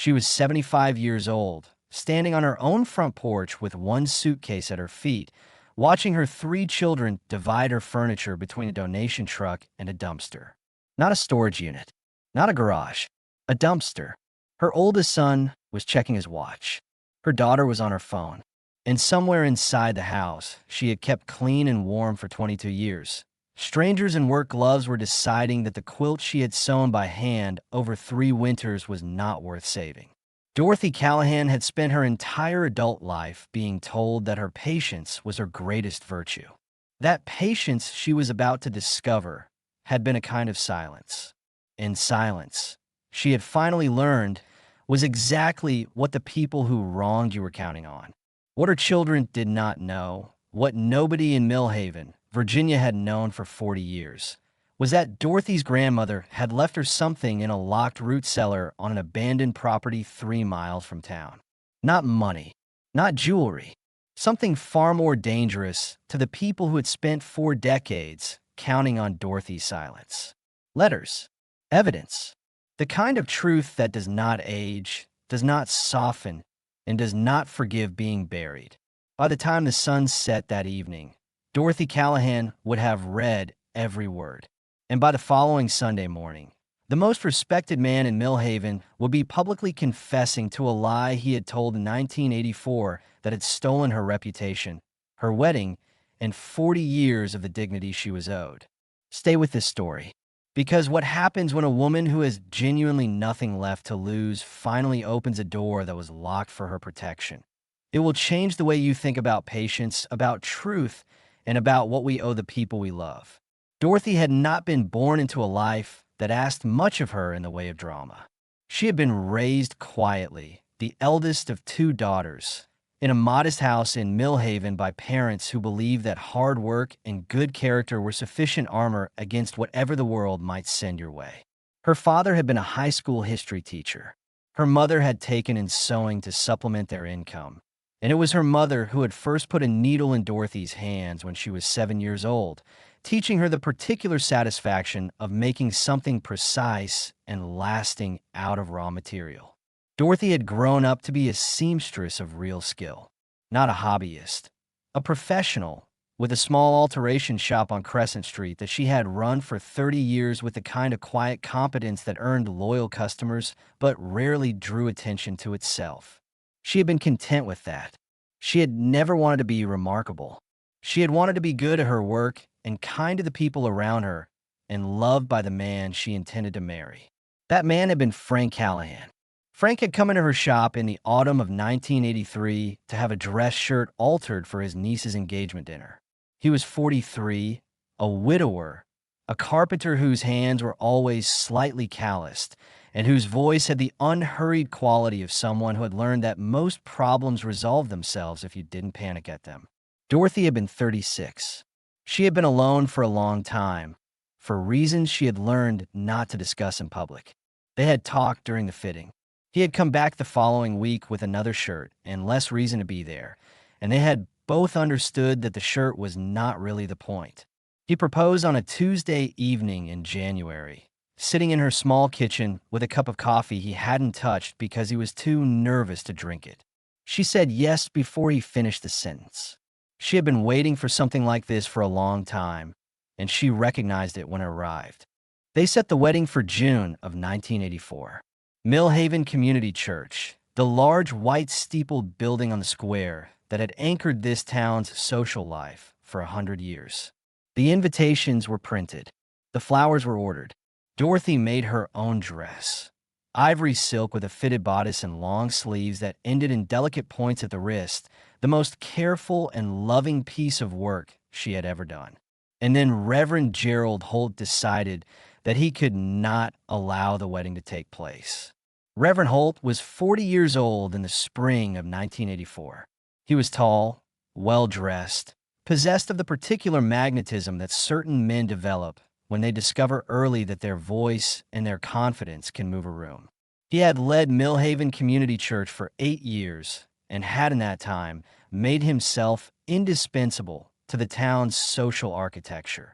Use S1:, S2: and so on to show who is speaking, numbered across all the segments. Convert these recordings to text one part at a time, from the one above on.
S1: She was 75 years old, standing on her own front porch with one suitcase at her feet, watching her three children divide her furniture between a donation truck and a dumpster. Not a storage unit, not a garage, a dumpster. Her oldest son was checking his watch. Her daughter was on her phone. And somewhere inside the house, she had kept clean and warm for 22 years. Strangers in work gloves were deciding that the quilt she had sewn by hand over 3 winters was not worth saving. Dorothy Callahan had spent her entire adult life being told that her patience was her greatest virtue. That patience she was about to discover had been a kind of silence. And silence, she had finally learned, was exactly what the people who wronged you were counting on. What her children did not know, what nobody in Millhaven, Virginia had known for 40 years, was that Dorothy's grandmother had left her something in a locked root cellar on an abandoned property 3 miles from town. Not money, not jewelry, something far more dangerous to the people who had spent 4 decades counting on Dorothy's silence. Letters, evidence, the kind of truth that does not age, does not soften, and does not forgive being buried. By the time the sun set that evening, Dorothy Callahan would have read every word. And by the following Sunday morning, the most respected man in Millhaven would be publicly confessing to a lie he had told in 1984 that had stolen her reputation, her wedding, and 40 years of the dignity she was owed. Stay with this story, because what happens when a woman who has genuinely nothing left to lose finally opens a door that was locked for her protection? It will change the way you think about patience, about truth, and about what we owe the people we love. Dorothy had not been born into a life that asked much of her in the way of drama. She had been raised quietly, the eldest of 2 daughters, in a modest house in Millhaven by parents who believed that hard work and good character were sufficient armor against whatever the world might send your way. Her father had been a high school history teacher. Her mother had taken in sewing to supplement their income. And it was her mother who had first put a needle in Dorothy's hands when she was 7 years old, teaching her the particular satisfaction of making something precise and lasting out of raw material. Dorothy had grown up to be a seamstress of real skill, not a hobbyist, a professional with a small alteration shop on Crescent Street that she had run for 30 years with the kind of quiet competence that earned loyal customers but rarely drew attention to itself. She had been content with that. She had never wanted to be remarkable. She had wanted to be good at her work and kind to the people around her and loved by the man she intended to marry. That man had been Frank Callahan. Frank had come into her shop in the autumn of 1983 to have a dress shirt altered for his niece's engagement dinner. He was 43, a widower, a carpenter whose hands were always slightly calloused, and whose voice had the unhurried quality of someone who had learned that most problems resolved themselves if you didn't panic at them. Dorothy had been 36. She had been alone for a long time, for reasons she had learned not to discuss in public. They had talked during the fitting. He had come back the following week with another shirt and less reason to be there, and they had both understood that the shirt was not really the point. He proposed on a Tuesday evening in January, sitting in her small kitchen with a cup of coffee he hadn't touched because he was too nervous to drink it. She said yes before he finished the sentence. She had been waiting for something like this for a long time, and she recognized it when it arrived. They set the wedding for June of 1984. Millhaven Community Church, the large white steepled building on the square that had anchored this town's social life for 100 years. The invitations were printed. The flowers were ordered. Dorothy made her own dress. Ivory silk with a fitted bodice and long sleeves that ended in delicate points at the wrist, the most careful and loving piece of work she had ever done. And then Reverend Gerald Holt decided that he could not allow the wedding to take place. Reverend Holt was 40 years old in the spring of 1984. He was tall, well-dressed, possessed of the particular magnetism that certain men develop when they discover early that their voice and their confidence can move a room. He had led Millhaven Community Church for 8 years and had in that time made himself indispensable to the town's social architecture,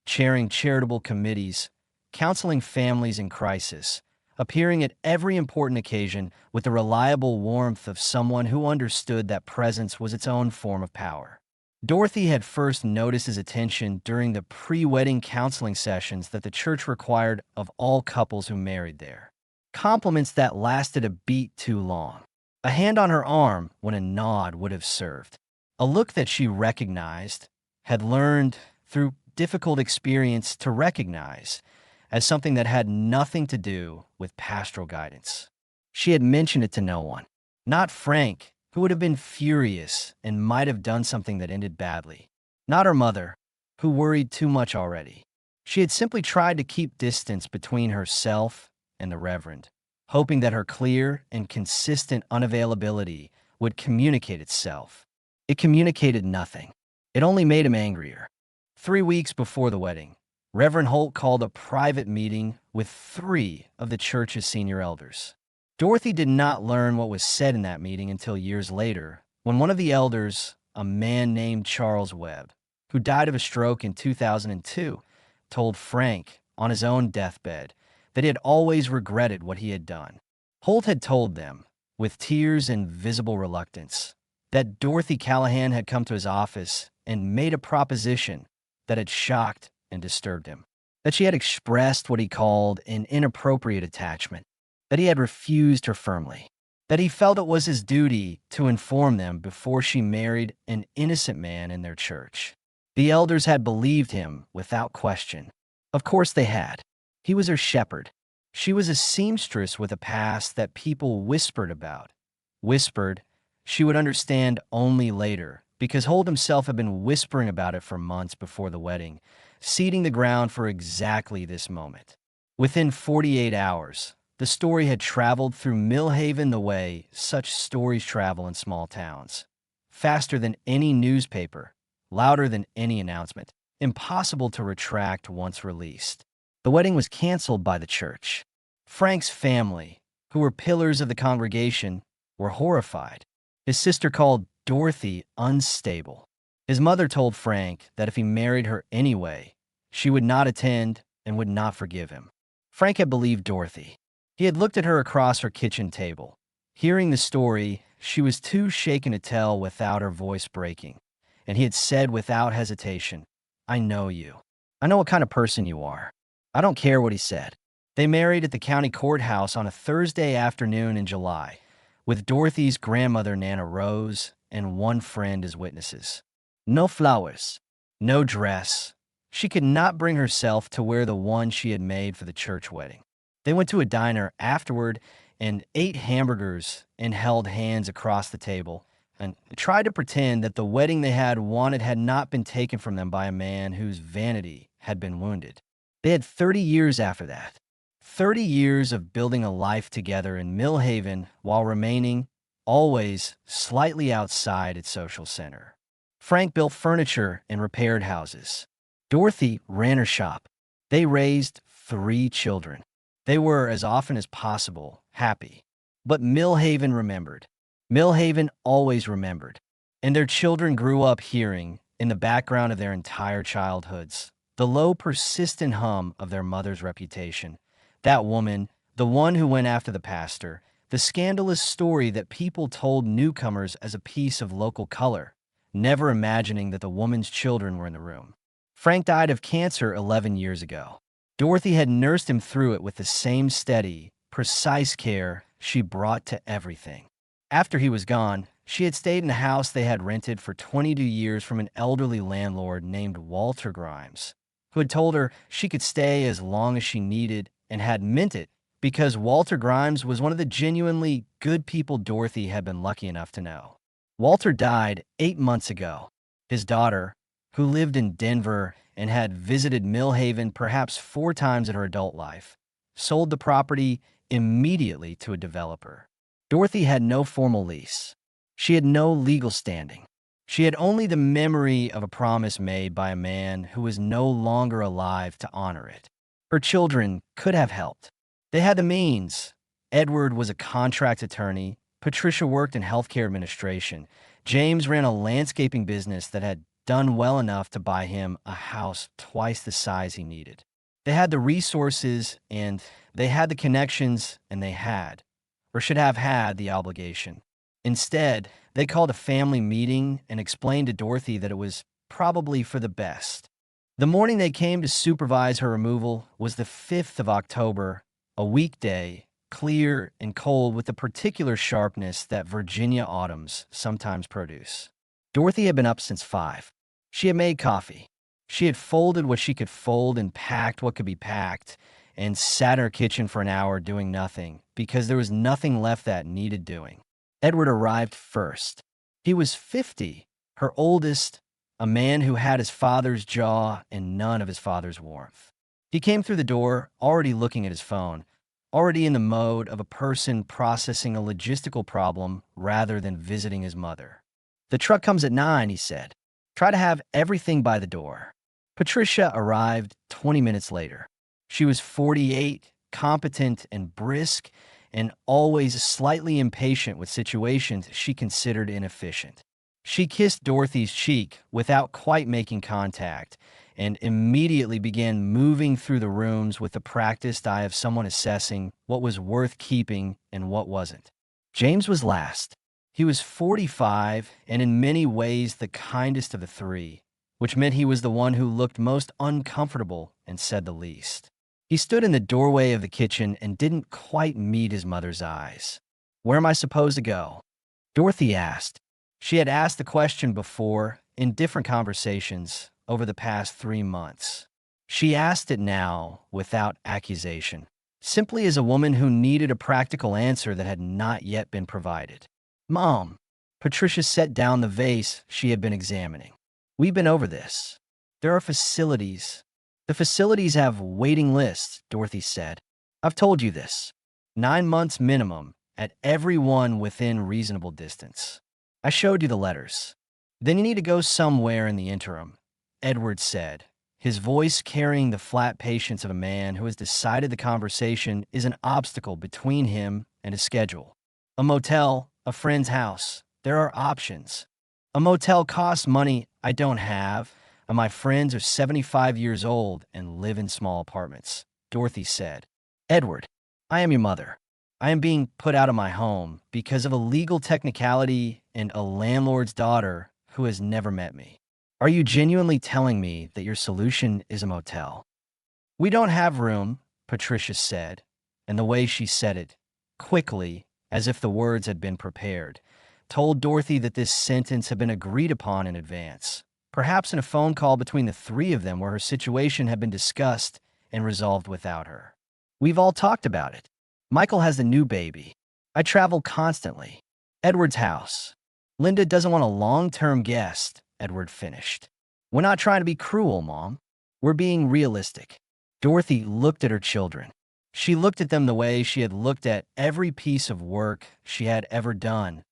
S1: chairing charitable committees, counseling families in crisis, appearing at every important occasion with the reliable warmth of someone who understood that presence was its own form of power. Dorothy had first noticed his attention during the pre-wedding counseling sessions that the church required of all couples who married there. Compliments that lasted a beat too long. A hand on her arm when a nod would have served. A look that she recognized, had learned through difficult experience to recognize, as something that had nothing to do with pastoral guidance. She had mentioned it to no one. Not Frank, who would have been furious and might have done something that ended badly. Not her mother, who worried too much already. She had simply tried to keep distance between herself and the Reverend, hoping that her clear and consistent unavailability would communicate itself. It communicated nothing. It only made him angrier. 3 weeks before the wedding, Reverend Holt called a private meeting with 3 of the church's senior elders. Dorothy did not learn what was said in that meeting until years later, when one of the elders, a man named Charles Webb, who died of a stroke in 2002, told Frank on his own deathbed that he had always regretted what he had done. Holt had told them, with tears and visible reluctance, that Dorothy Callahan had come to his office and made a proposition that had shocked and disturbed him, that she had expressed what he called an inappropriate attachment, that he had refused her firmly, that he felt it was his duty to inform them before she married an innocent man in their church. The elders had believed him without question. Of course they had. He was her shepherd. She was a seamstress with a past that people whispered about. Whispered, she would understand only later, because Holt himself had been whispering about it for months before the wedding, seeding the ground for exactly this moment. Within 48 hours, the story had traveled through Millhaven the way such stories travel in small towns. Faster than any newspaper, louder than any announcement, impossible to retract once released. The wedding was canceled by the church. Frank's family, who were pillars of the congregation, were horrified. His sister called Dorothy unstable. His mother told Frank that if he married her anyway, she would not attend and would not forgive him. Frank had believed Dorothy. He had looked at her across her kitchen table. Hearing the story, she was too shaken to tell without her voice breaking, and he had said without hesitation, "I know you. I know what kind of person you are." I don't care what he said. They married at the county courthouse on a Thursday afternoon in July, with Dorothy's grandmother Nana Rose and one friend as witnesses. No flowers, no dress. She could not bring herself to wear the one she had made for the church wedding. They went to a diner afterward and ate hamburgers and held hands across the table and tried to pretend that the wedding they had wanted had not been taken from them by a man whose vanity had been wounded. They had 30 years after that. 30 years of building a life together in Millhaven while remaining always slightly outside its social center. Frank built furniture and repaired houses. Dorothy ran her shop. They raised 3 children. They were, as often as possible, happy. But Millhaven remembered. Millhaven always remembered. And their children grew up hearing, in the background of their entire childhoods, the low, persistent hum of their mother's reputation. That woman, the one who went after the pastor, the scandalous story that people told newcomers as a piece of local color, never imagining that the woman's children were in the room. Frank died of cancer 11 years ago. Dorothy had nursed him through it with the same steady, precise care she brought to everything. After he was gone, she had stayed in a house they had rented for 22 years from an elderly landlord named Walter Grimes, who had told her she could stay as long as she needed and had meant it because Walter Grimes was one of the genuinely good people Dorothy had been lucky enough to know. Walter died 8 months ago. His daughter, who lived in Denver and had visited Millhaven perhaps 4 times in her adult life, sold the property immediately to a developer. Dorothy had no formal lease. She had no legal standing. She had only the memory of a promise made by a man who was no longer alive to honor it. Her children could have helped. They had the means. Edward was a contract attorney. Patricia worked in healthcare administration. James ran a landscaping business that had done well enough to buy him a house twice the size he needed. They had the resources and They had the connections, and they had, or should have had, the obligation. Instead, they called a family meeting and explained to Dorothy that it was probably for the best. The morning they came to supervise her removal was the 5th of October, a weekday, clear and cold with the particular sharpness that Virginia autumns sometimes produce. Dorothy had been up since 5. She had made coffee. She had folded what she could fold and packed what could be packed, and sat in her kitchen for an hour doing nothing, because there was nothing left that needed doing. Edward arrived first. He was 50, her oldest, a man who had his father's jaw and none of his father's warmth. He came through the door, already looking at his phone, already in the mode of a person processing a logistical problem rather than visiting his mother. "The truck comes at 9, he said. "Try to have everything by the door." Patricia arrived 20 minutes later. She was 48, competent and brisk, and always slightly impatient with situations she considered inefficient. She kissed Dorothy's cheek without quite making contact, and immediately began moving through the rooms with the practiced eye of someone assessing what was worth keeping and what wasn't. James was last. He was 45 and in many ways the kindest of the three, which meant he was the one who looked most uncomfortable and said the least. He stood in the doorway of the kitchen and didn't quite meet his mother's eyes. "Where am I supposed to go?" Dorothy asked. She had asked the question before in different conversations over the past 3 months. She asked it now without accusation, simply as a woman who needed a practical answer that had not yet been provided. "Mom," Patricia set down the vase she had been examining. "We've been over this. There are facilities. The facilities have waiting lists," Dorothy said. "I've told you this. 9 months minimum at every one within reasonable distance. I showed you the letters. Then you need to go somewhere in the interim," Edward said, his voice carrying the flat patience of a man who has decided the conversation is an obstacle between him and his schedule. "A motel, a friend's house. There are options. A motel costs money I don't have, and my friends are 75 years old and live in small apartments," Dorothy said. "Edward, I am your mother. I am being put out of my home because of a legal technicality and a landlord's daughter who has never met me. Are you genuinely telling me that your solution is a motel?" "We don't have room," Patricia said, and the way she said it, quickly, as if the words had been prepared, told Dorothy that this sentence had been agreed upon in advance, perhaps in a phone call between the three of them where her situation had been discussed and resolved without her. "We've all talked about it. Michael has the new baby. I travel constantly. Edward's house. Linda doesn't want a long-term guest," Edward finished. "We're not trying to be cruel, Mom. We're being realistic." Dorothy looked at her children. She looked at them the way she had looked at every piece of work she had ever done,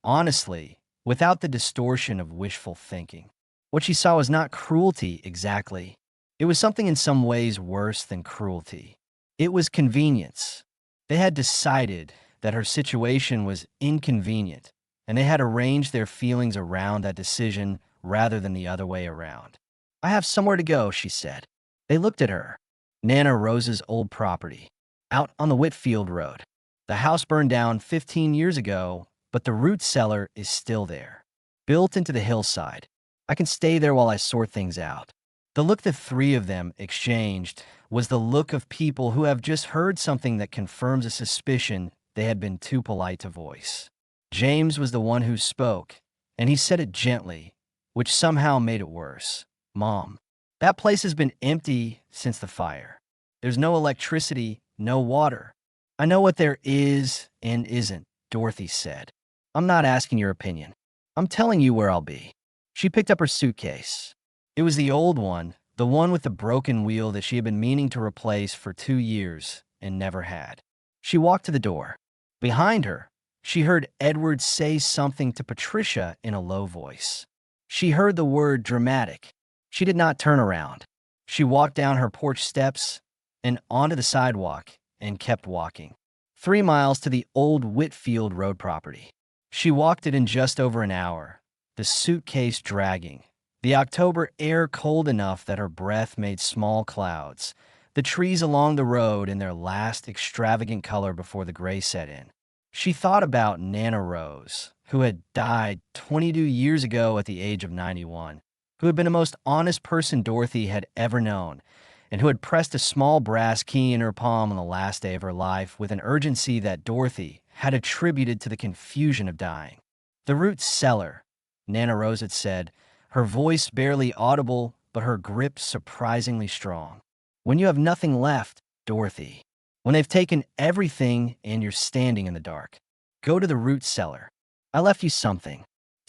S1: honestly, without the distortion of wishful thinking. What she saw was not cruelty exactly. It was something in some ways worse than cruelty. It was convenience. They had decided that her situation was inconvenient, and they had arranged their feelings around that decision rather than the other way around. "I have somewhere to go," she said. They looked at her. Nana Rose's old property, out on the Whitfield Road. The house burned down 15 years ago, but the root cellar is still there, built into the hillside. I can stay there while I sort things out. The look the three of them exchanged was the look of people who have just heard something that confirms a suspicion they had been too polite to voice. James was the one who spoke, and he said it gently, which somehow made it worse. "Mom, that place has been empty since the fire. There's no electricity, no water." "I know what there is and isn't," Dorothy said. "I'm not asking your opinion. I'm telling you where I'll be." She picked up her suitcase. It was the old one, the one with the broken wheel that she had been meaning to replace for 2 years and never had. She walked to the door. Behind her, she heard Edward say something to Patricia in a low voice. She heard the word dramatic. She did not turn around. She walked down her porch steps and onto the sidewalk and kept walking. 3 miles to the old Whitfield Road property. She walked it in just over an hour, the suitcase dragging, the October air cold enough that her breath made small clouds, the trees along the road in their last extravagant color before the gray set in. She thought about Nana Rose, who had died 22 years ago at the age of 91, who had been the most honest person Dorothy had ever known, and who had pressed a small brass key in her palm on the last day of her life with an urgency that Dorothy had attributed to the confusion of dying. "The root cellar," Nana Rose had said, her voice barely audible, but her grip surprisingly strong. "When you have nothing left, Dorothy, when they've taken everything and you're standing in the dark, go to the root cellar. I left you something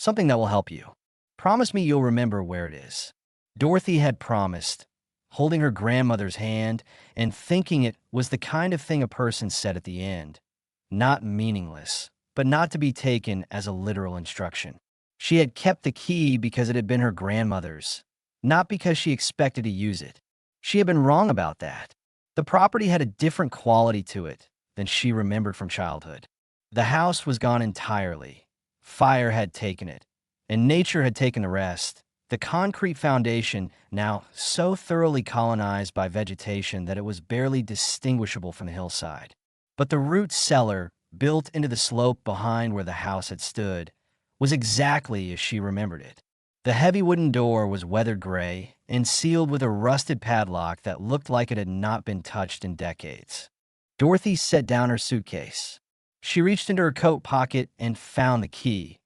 S1: that will help you. Promise me you'll remember where it is." Dorothy had promised, holding her grandmother's hand and thinking it was the kind of thing a person said at the end. Not meaningless, but not to be taken as a literal instruction. She had kept the key because it had been her grandmother's, not because she expected to use it. She had been wrong about that. The property had a different quality to it than she remembered from childhood. The house was gone entirely. Fire had taken it, and nature had taken the rest. The concrete foundation, now so thoroughly colonized by vegetation that it was barely distinguishable from the hillside. But the root cellar, built into the slope behind where the house had stood, was exactly as she remembered it. The heavy wooden door was weathered gray and sealed with a rusted padlock that looked like it had not been touched in decades. Dorothy set down her suitcase. She reached into her coat pocket and found the key,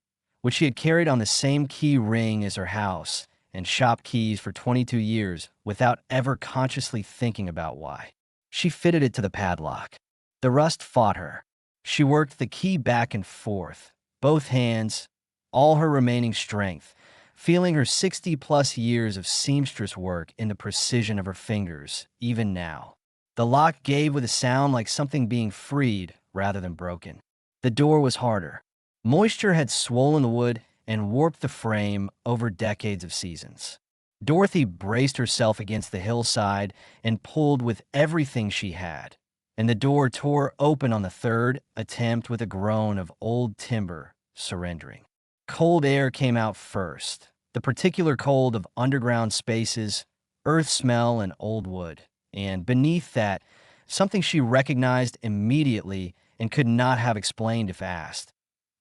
S1: which she had carried on the same key ring as her house and shop keys for 22 years without ever consciously thinking about why. She fitted it to the padlock. The rust fought her. She worked the key back and forth, both hands, all her remaining strength, feeling her 60-plus years of seamstress work in the precision of her fingers, even now. The lock gave with a sound like something being freed rather than broken. The door was harder. Moisture had swollen the wood and warped the frame over decades of seasons. Dorothy braced herself against the hillside and pulled with everything she had, and the door tore open on the third attempt with a groan of old timber surrendering. Cold air came out first, the particular cold of underground spaces, earth smell, and old wood. And beneath that, something she recognized immediately and could not have explained if asked: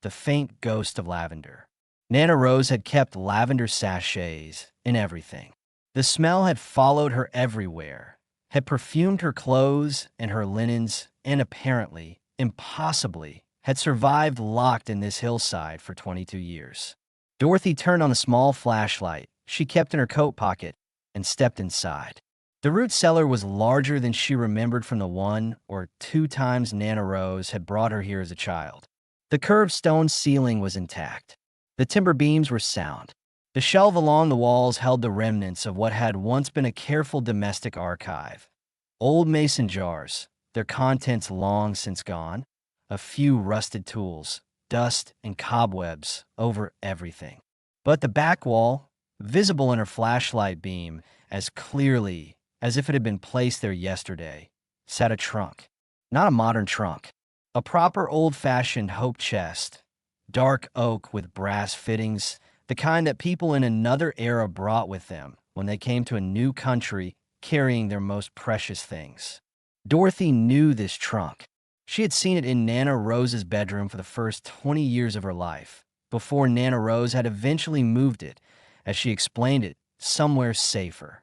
S1: the faint ghost of lavender. Nana Rose had kept lavender sachets in everything. The smell had followed her everywhere, had perfumed her clothes and her linens, and apparently, impossibly, had survived locked in this hillside for 22 years. Dorothy turned on the small flashlight she kept in her coat pocket and stepped inside. The root cellar was larger than she remembered from the one or two times Nana Rose had brought her here as a child. The curved stone ceiling was intact. The timber beams were sound. The shelf along the walls held the remnants of what had once been a careful domestic archive. Old mason jars, their contents long since gone, a few rusted tools, dust and cobwebs over everything. But the back wall, visible in her flashlight beam as clearly as if it had been placed there yesterday, sat a trunk. Not a modern trunk. A proper old-fashioned hope chest, dark oak with brass fittings, the kind that people in another era brought with them when they came to a new country carrying their most precious things. Dorothy knew this trunk. She had seen it in Nana Rose's bedroom for the first 20 years of her life, before Nana Rose had eventually moved it, as she explained it, somewhere safer.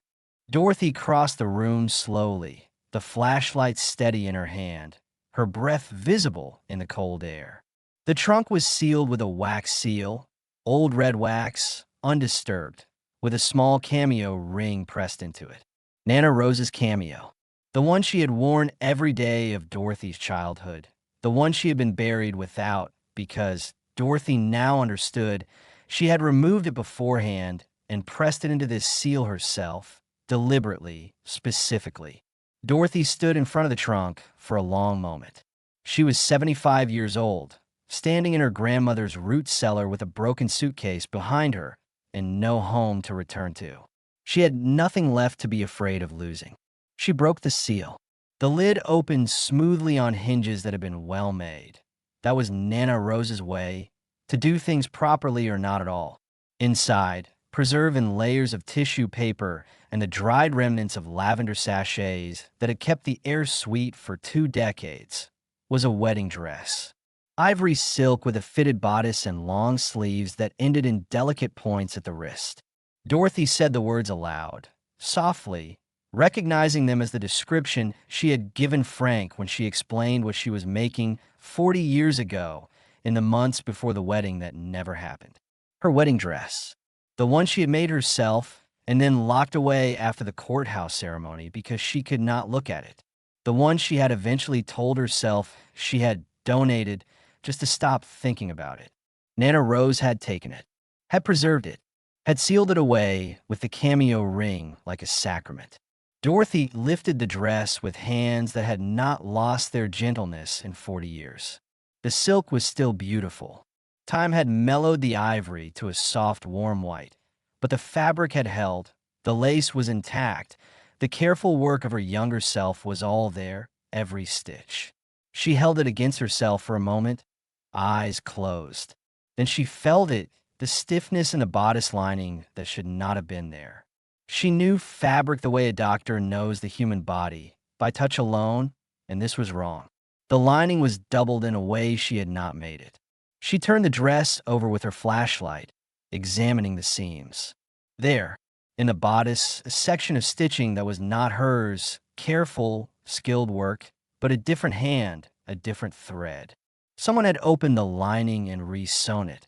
S1: Dorothy crossed the room slowly, the flashlight steady in her hand, her breath visible in the cold air. The trunk was sealed with a wax seal, old red wax, undisturbed, with a small cameo ring pressed into it. Nana Rose's cameo. The one she had worn every day of Dorothy's childhood. The one she had been buried without because, Dorothy now understood, she had removed it beforehand and pressed it into this seal herself, deliberately, specifically. Dorothy stood in front of the trunk for a long moment. She was 75 years old, standing in her grandmother's root cellar with a broken suitcase behind her and no home to return to. She had nothing left to be afraid of losing. She broke the seal. The lid opened smoothly on hinges that had been well made. That was Nana Rose's way, to do things properly or not at all. Inside, preserved in layers of tissue paper and the dried remnants of lavender sachets that had kept the air sweet for 2 decades, was a wedding dress. Ivory silk with a fitted bodice and long sleeves that ended in delicate points at the wrist. Dorothy said the words aloud, softly, recognizing them as the description she had given Frank when she explained what she was making 40 years ago in the months before the wedding that never happened. Her wedding dress, the one she had made herself and then locked away after the courthouse ceremony because she could not look at it. The one she had eventually told herself she had donated just to stop thinking about it. Nana Rose had taken it, had preserved it, had sealed it away with the cameo ring like a sacrament. Dorothy lifted the dress with hands that had not lost their gentleness in 40 years. The silk was still beautiful. Time had mellowed the ivory to a soft, warm white, but the fabric had held, the lace was intact, the careful work of her younger self was all there, every stitch. She held it against herself for a moment, eyes closed. Then she felt it, the stiffness in the bodice lining that should not have been there. She knew fabric the way a doctor knows the human body, by touch alone, and this was wrong. The lining was doubled in a way she had not made it. She turned the dress over with her flashlight, examining the seams. There, in the bodice, a section of stitching that was not hers, careful, skilled work, but a different hand, a different thread. Someone had opened the lining and re-sewn it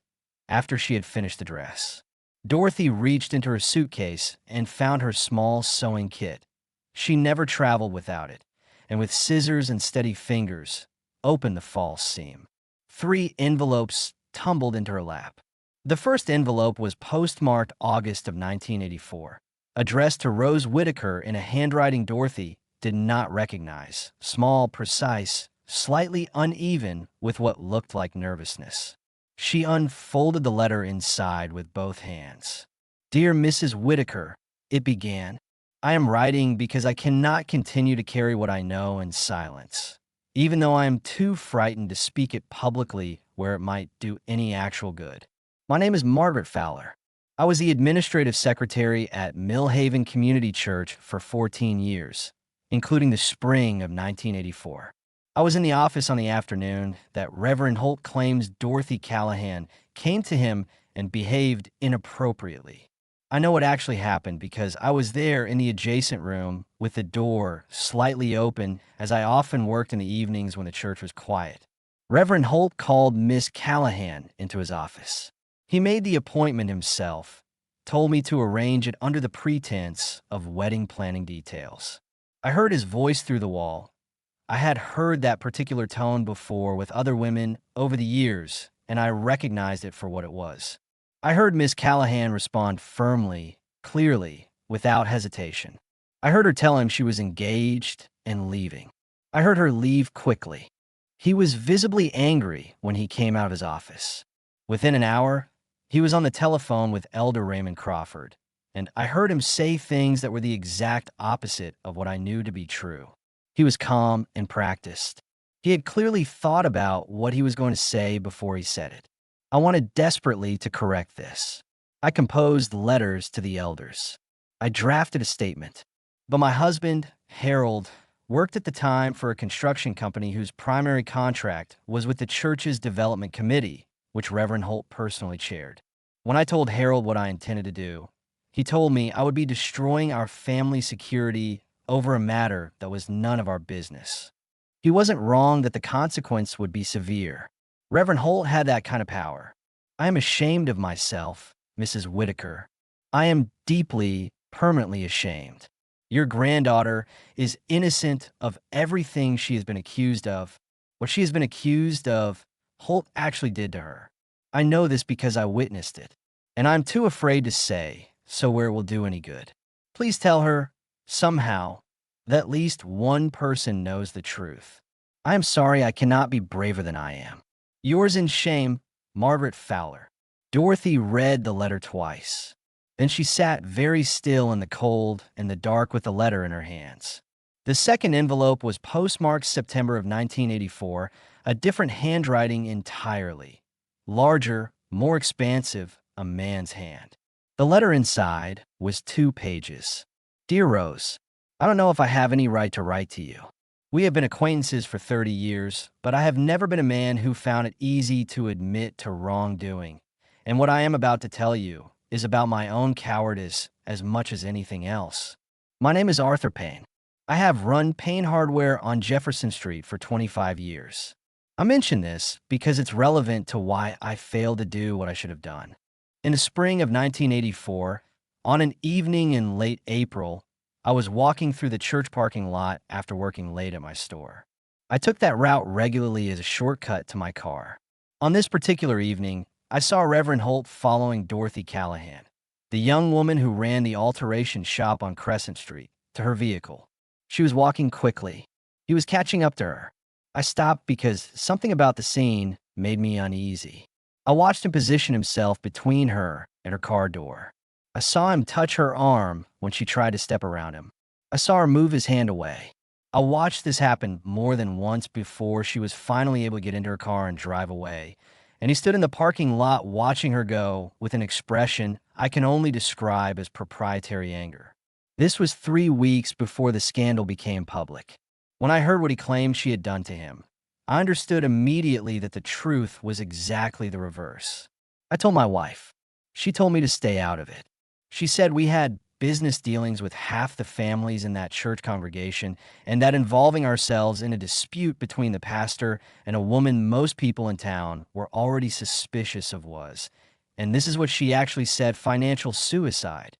S1: after she had finished the dress. Dorothy reached into her suitcase and found her small sewing kit. She never traveled without it, and with scissors and steady fingers, opened the false seam. 3 envelopes tumbled into her lap. The first envelope was postmarked August of 1984, addressed to Rose Whitaker in a handwriting Dorothy did not recognize, small, precise, slightly uneven with what looked like nervousness. She unfolded the letter inside with both hands. "Dear Mrs. Whitaker," it began, "I am writing because I cannot continue to carry what I know in silence, even though I am too frightened to speak it publicly where it might do any actual good. My name is Margaret Fowler. I was the administrative secretary at Millhaven Community Church for 14 years, including the spring of 1984. I was in the office on the afternoon that Reverend Holt claims Dorothy Callahan came to him and behaved inappropriately. I know what actually happened because I was there in the adjacent room with the door slightly open, as I often worked in the evenings when the church was quiet. Reverend Holt called Miss Callahan into his office. He made the appointment himself, told me to arrange it under the pretense of wedding planning details. I heard his voice through the wall. I had heard that particular tone before with other women over the years, and I recognized it for what it was. I heard Miss Callahan respond firmly, clearly, without hesitation. I heard her tell him she was engaged and leaving. I heard her leave quickly. He was visibly angry when he came out of his office. Within an hour, he was on the telephone with Elder Raymond Crawford, and I heard him say things that were the exact opposite of what I knew to be true. He was calm and practiced. He had clearly thought about what he was going to say before he said it. I wanted desperately to correct this. I composed letters to the elders. I drafted a statement. But my husband, Harold, worked at the time for a construction company whose primary contract was with the church's development committee, which Reverend Holt personally chaired. When I told Harold what I intended to do, he told me I would be destroying our family security over a matter that was none of our business. He wasn't wrong that the consequence would be severe. Reverend Holt had that kind of power. I am ashamed of myself, Mrs. Whitaker. I am deeply, permanently ashamed. Your granddaughter is innocent of everything she has been accused of. What she has been accused of, Holt actually did to her. I know this because I witnessed it, and I'm too afraid to say, so where it will do any good. Please tell her, somehow, that at least one person knows the truth. I am sorry I cannot be braver than I am. Yours in shame, Margaret Fowler." Dorothy read the letter twice. Then she sat very still in the cold and the dark with the letter in her hands. The second envelope was postmarked September of 1984, a different handwriting entirely. Larger, more expansive, a man's hand. The letter inside was 2 pages. Dear Rose, I don't know if I have any right to write to you. We have been acquaintances for 30 years, but I have never been a man who found it easy to admit to wrongdoing. And what I am about to tell you is about my own cowardice as much as anything else. My name is Arthur Payne. I have run Payne Hardware on Jefferson Street for 25 years. I mention this because it's relevant to why I failed to do what I should have done. In the spring of 1984, on an evening in late April, I was walking through the church parking lot after working late at my store. I took that route regularly as a shortcut to my car. On this particular evening, I saw Reverend Holt following Dorothy Callahan, the young woman who ran the alteration shop on Crescent Street, to her vehicle. She was walking quickly. He was catching up to her. I stopped because something about the scene made me uneasy. I watched him position himself between her and her car door. I saw him touch her arm when she tried to step around him. I saw her move his hand away. I watched this happen more than once before she was finally able to get into her car and drive away. And he stood in the parking lot watching her go with an expression I can only describe as proprietary anger. This was 3 weeks before the scandal became public. When I heard what he claimed she had done to him, I understood immediately that the truth was exactly the reverse. I told my wife. She told me to stay out of it. She said we had business dealings with half the families in that church congregation, and that involving ourselves in a dispute between the pastor and a woman most people in town were already suspicious of was, and this is what she actually said, financial suicide.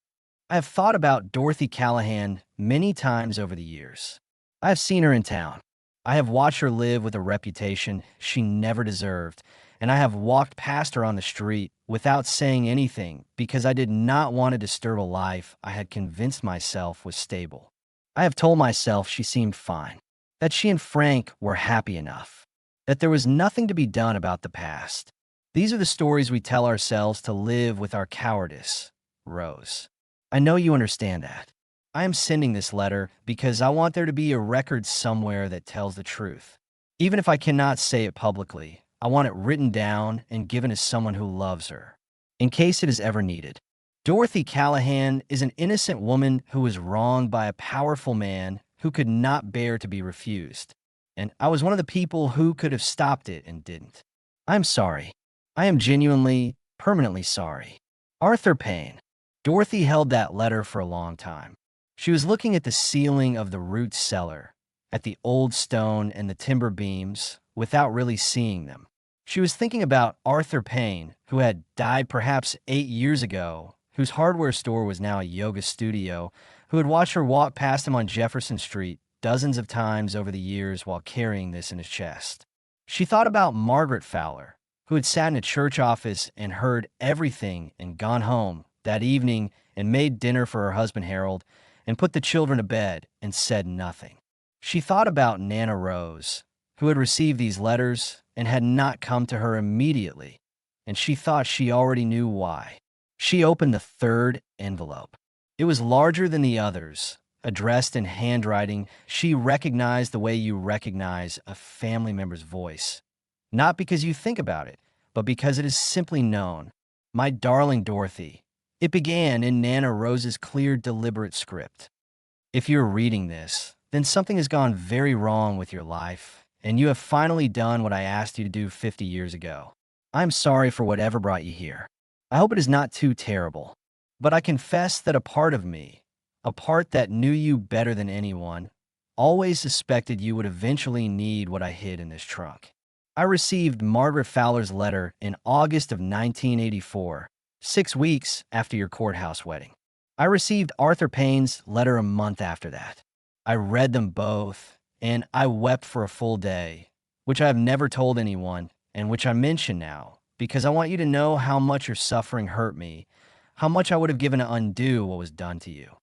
S1: I have thought about Dorothy Callahan many times over the years. I have seen her in town. I have watched her live with a reputation she never deserved, and I have walked past her on the street without saying anything because I did not want to disturb a life I had convinced myself was stable. I have told myself she seemed fine, that she and Frank were happy enough, that there was nothing to be done about the past. These are the stories we tell ourselves to live with our cowardice, Rose. I know you understand that. I am sending this letter because I want there to be a record somewhere that tells the truth. Even if I cannot say it publicly, I want it written down and given to someone who loves her, in case it is ever needed. Dorothy Callahan is an innocent woman who was wronged by a powerful man who could not bear to be refused. And I was one of the people who could have stopped it and didn't. I'm sorry. I am genuinely, permanently sorry. Arthur Payne. Dorothy held that letter for a long time. She was looking at the ceiling of the root cellar, at the old stone and the timber beams, without really seeing them. She was thinking about Arthur Payne, who had died perhaps 8 years ago, whose hardware store was now a yoga studio, who had watched her walk past him on Jefferson Street dozens of times over the years while carrying this in his chest. She thought about Margaret Fowler, who had sat in a church office and heard everything and gone home that evening and made dinner for her husband Harold, and put the children to bed and said nothing. She thought about Nana Rose, who had received these letters and had not come to her immediately, and she thought she already knew why. She opened the 3rd envelope. It was larger than the others, addressed in handwriting she recognized the way you recognize a family member's voice. Not because you think about it, but because it is simply known. My darling Dorothy. It began in Nana Rose's clear, deliberate script. If you're reading this, then something has gone very wrong with your life, and you have finally done what I asked you to do 50 years ago. I'm sorry for whatever brought you here. I hope it is not too terrible. But I confess that a part of me, a part that knew you better than anyone, always suspected you would eventually need what I hid in this trunk. I received Margaret Fowler's letter in August of 1984. 6 weeks after your courthouse wedding. I received Arthur Payne's letter a month after that. I read them both, and I wept for a full day, which I have never told anyone, and which I mention now, because I want you to know how much your suffering hurt me, how much I would have given to undo what was done to you.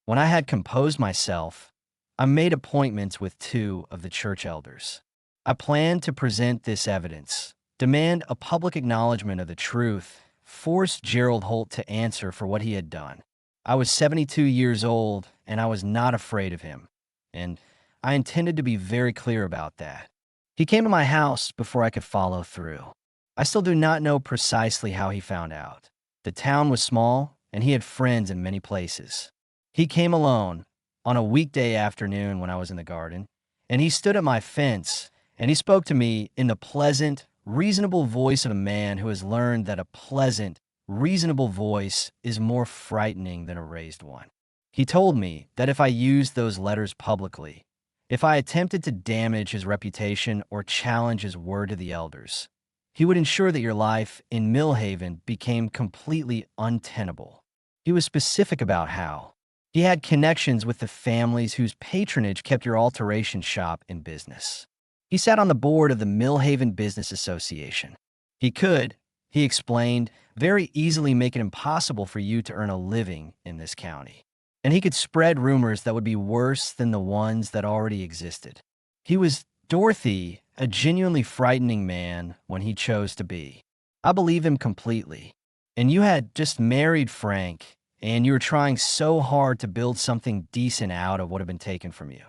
S1: When I had composed myself, I made appointments with 2 of the church elders. I planned to present this evidence, demand a public acknowledgement of the truth, forced Gerald Holt to answer for what he had done. I was 72 years old, and I was not afraid of him, and I intended to be very clear about that. He came to my house before I could follow through. I still do not know precisely how he found out. The town was small, and he had friends in many places. He came alone on a weekday afternoon when I was in the garden, and he stood at my fence, and he spoke to me in the pleasant, reasonable voice of a man who has learned that a pleasant, reasonable voice is more frightening than a raised one. He told me that if I used those letters publicly, if I attempted to damage his reputation or challenge his word to the elders, he would ensure that your life in Millhaven became completely untenable. He was specific about how he had connections with the families whose patronage kept your alteration shop in business. He sat on the board of the Millhaven Business Association. He could, he explained, very easily make it impossible for you to earn a living in this county. And he could spread rumors that would be worse than the ones that already existed. He was, Dorothy, a genuinely frightening man when he chose to be. I believe him completely. And you had just married Frank, and you were trying so hard to build something decent out of what had been taken from you.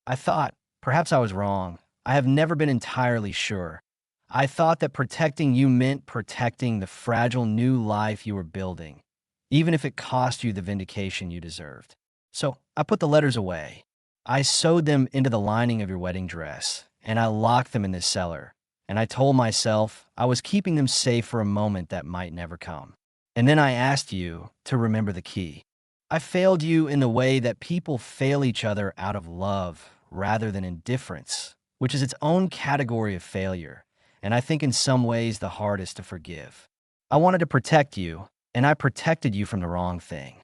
S1: I thought, perhaps I was wrong. I have never been entirely sure. I thought that protecting you meant protecting the fragile new life you were building, even if it cost you the vindication you deserved. So I put the letters away. I sewed them into the lining of your wedding dress, and I locked them in this cellar. And I told myself I was keeping them safe for a moment that might never come. And then I asked you to remember the key. I failed you in the way that people fail each other out of love rather than indifference, which is its own category of failure, and I think in some ways the hardest to forgive. I wanted to protect you, and I protected you from the wrong thing.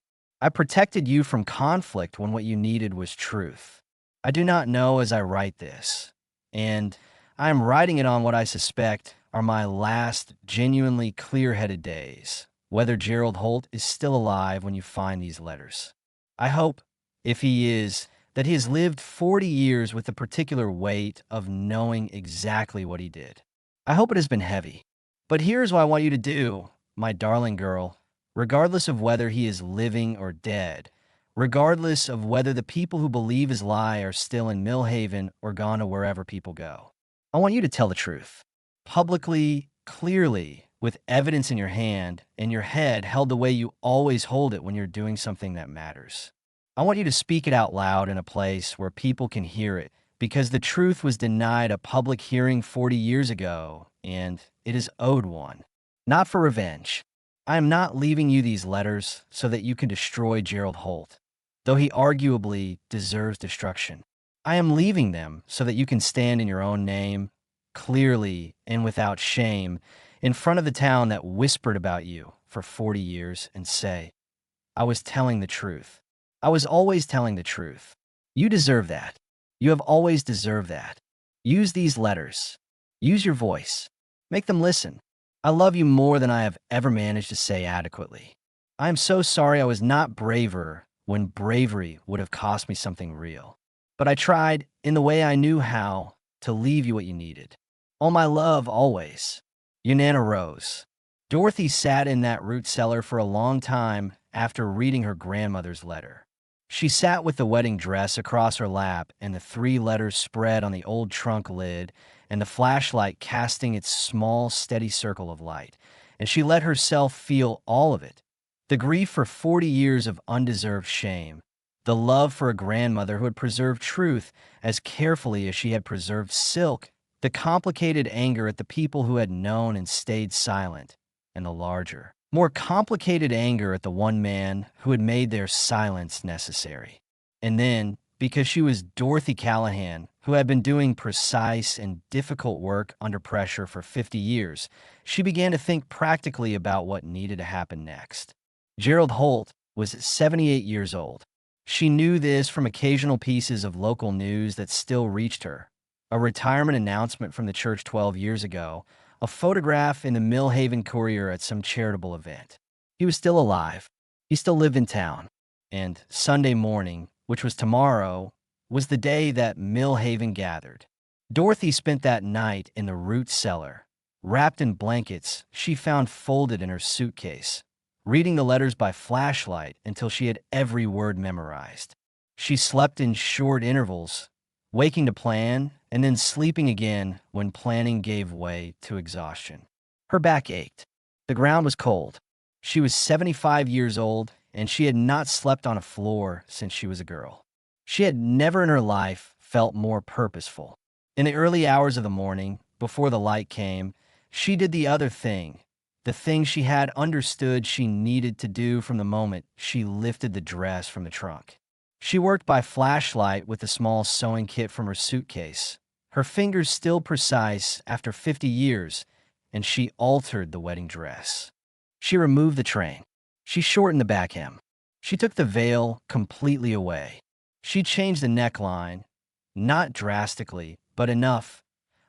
S1: I protected you from conflict when what you needed was truth. I do not know as I write this, and I am writing it on what I suspect are my last genuinely clear-headed days, whether Gerald Holt is still alive when you find these letters. I hope, if he is, that he has lived 40 years with the particular weight of knowing exactly what he did. I hope it has been heavy. But here's what I want you to do, my darling girl, regardless of whether he is living or dead, regardless of whether the people who believe his lie are still in Millhaven or gone to wherever people go. I want you to tell the truth, publicly, clearly, with evidence in your hand and your head held the way you always hold it when you're doing something that matters. I want you to speak it out loud in a place where people can hear it, because the truth was denied a public hearing 40 years ago, and it is owed one. Not for revenge. I am not leaving you these letters so that you can destroy Gerald Holt, though he arguably deserves destruction. I am leaving them so that you can stand in your own name, clearly and without shame, in front of the town that whispered about you for 40 years and say, I was telling the truth. I was always telling the truth. You deserve that. You have always deserved that. Use these letters. Use your voice. Make them listen. I love you more than I have ever managed to say adequately. I am so sorry I was not braver when bravery would have cost me something real. But I tried, in the way I knew how, to leave you what you needed. All my love, always. Your Nana Rose. Dorothy sat in that root cellar for a long time after reading her grandmother's letter. She sat with the wedding dress across her lap and the 3 letters spread on the old trunk lid and the flashlight casting its small, steady circle of light, and she let herself feel all of it. The grief for 40 years of undeserved shame, the love for a grandmother who had preserved truth as carefully as she had preserved silk, the complicated anger at the people who had known and stayed silent, and the larger, more complicated anger at the one man who had made their silence necessary. And then, because she was Dorothy Callahan, who had been doing precise and difficult work under pressure for 50 years, she began to think practically about what needed to happen next. Gerald Holt was 78 years old. She knew this from occasional pieces of local news that still reached her. A retirement announcement from the church 12 years ago, a photograph in the Millhaven Courier at some charitable event. He was still alive. He still lived in town. And Sunday morning, which was tomorrow, was the day that Millhaven gathered. Dorothy spent that night in the root cellar, wrapped in blankets she found folded in her suitcase, reading the letters by flashlight until she had every word memorized. She slept in short intervals, waking to plan, and then sleeping again when planning gave way to exhaustion. Her back ached. The ground was cold. She was 75 years old, and she had not slept on a floor since she was a girl. She had never in her life felt more purposeful. In the early hours of the morning, before the light came, she did the thing she had understood she needed to do from the moment she lifted the dress from the trunk. She worked by flashlight with a small sewing kit from her suitcase, her fingers still precise after 50 years, and she altered the wedding dress. She removed the train. She shortened the back hem. She took the veil completely away. She changed the neckline, not drastically, but enough,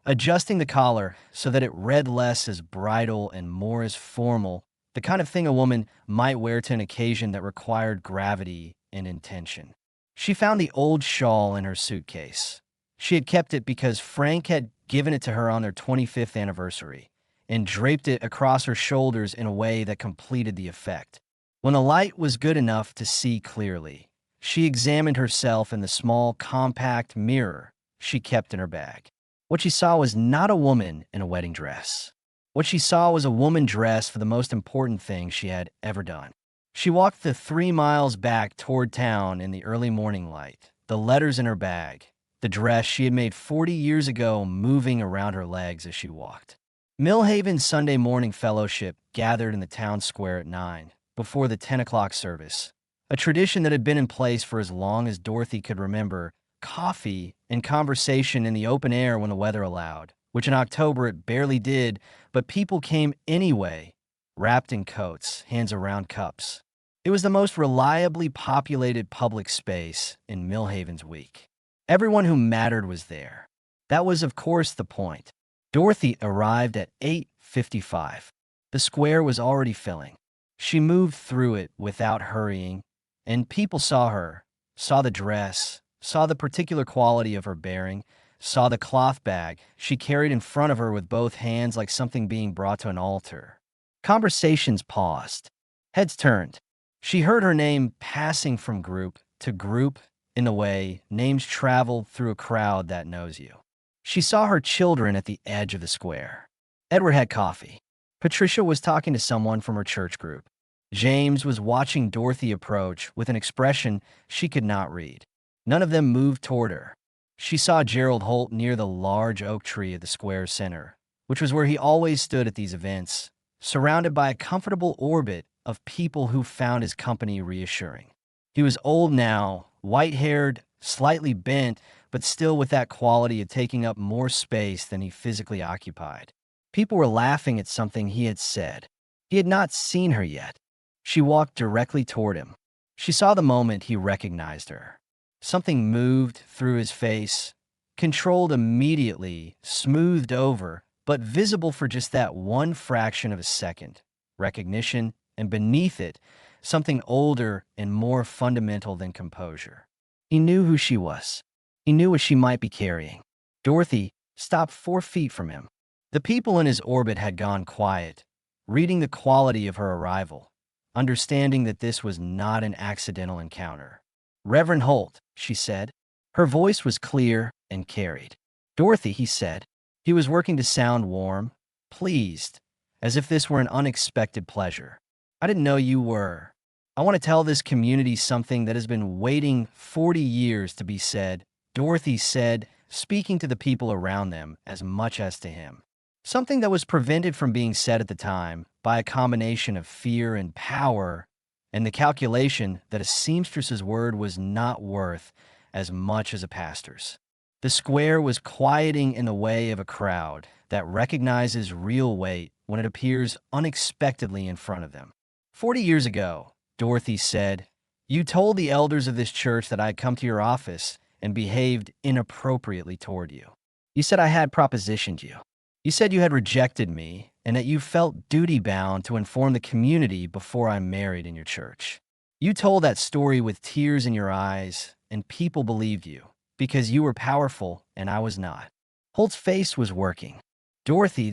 S1: adjusting the collar so that it read less as bridal and more as formal, the kind of thing a woman might wear to an occasion that required gravity and intention. She found the old shawl in her suitcase. She had kept it because Frank had given it to her on their 25th anniversary and draped it across her shoulders in a way that completed the effect. When the light was good enough to see clearly, she examined herself in the small, compact mirror she kept in her bag. What she saw was not a woman in a wedding dress. What she saw was a woman dressed for the most important thing she had ever done. She walked the 3 miles back toward town in the early morning light, the letters in her bag, the dress she had made 40 years ago moving around her legs as she walked. Millhaven's Sunday morning fellowship gathered in the town square at 9, before the 10 o'clock service, a tradition that had been in place for as long as Dorothy could remember. Coffee and conversation in the open air when the weather allowed, which in October it barely did, but people came anyway, wrapped in coats, hands around cups. It was the most reliably populated public space in Millhaven's week. Everyone who mattered was there. That was, of course, the point. Dorothy arrived at 8:55. The square was already filling. She moved through it without hurrying, and people saw her, saw the dress, saw the particular quality of her bearing, saw the cloth bag she carried in front of her with both hands like something being brought to an altar. Conversations paused. Heads turned. She heard her name passing from group to group in the way names travel through a crowd that knows you. She saw her children at the edge of the square. Edward had coffee. Patricia was talking to someone from her church group. James was watching Dorothy approach with an expression she could not read. None of them moved toward her. She saw Gerald Holt near the large oak tree at the square's center, which was where he always stood at these events, surrounded by a comfortable orbit of people who found his company reassuring. He was old now, white-haired, slightly bent, but still with that quality of taking up more space than he physically occupied. People were laughing at something he had said. He had not seen her yet. She walked directly toward him. She saw the moment he recognized her. Something moved through his face, controlled immediately, smoothed over, but visible for just that one fraction of a second. Recognition, and beneath it, something older and more fundamental than composure. He knew who she was. He knew what she might be carrying. Dorothy stopped 4 feet from him. The people in his orbit had gone quiet, reading the quality of her arrival, understanding that this was not an accidental encounter. "Reverend Holt," she said. Her voice was clear and carried. "Dorothy," he said. He was working to sound warm, pleased, as if this were an unexpected pleasure. "I didn't know you were. I want to tell this community something that has been waiting 40 years to be said," Dorothy said, speaking to the people around them as much as to him. Something that was prevented from being said at the time by a combination of fear and power, and the calculation that a seamstress's word was not worth as much as a pastor's. The square was quieting in the way of a crowd that recognizes real weight when it appears unexpectedly in front of them. 40 years ago, Dorothy said, "You told the elders of this church that I had come to your office and behaved inappropriately toward you. You said I had propositioned you. You said you had rejected me and that you felt duty-bound to inform the community before I married in your church. You told that story with tears in your eyes, and people believed you, because you were powerful and I was not." Holt's face was working. "Dorothy,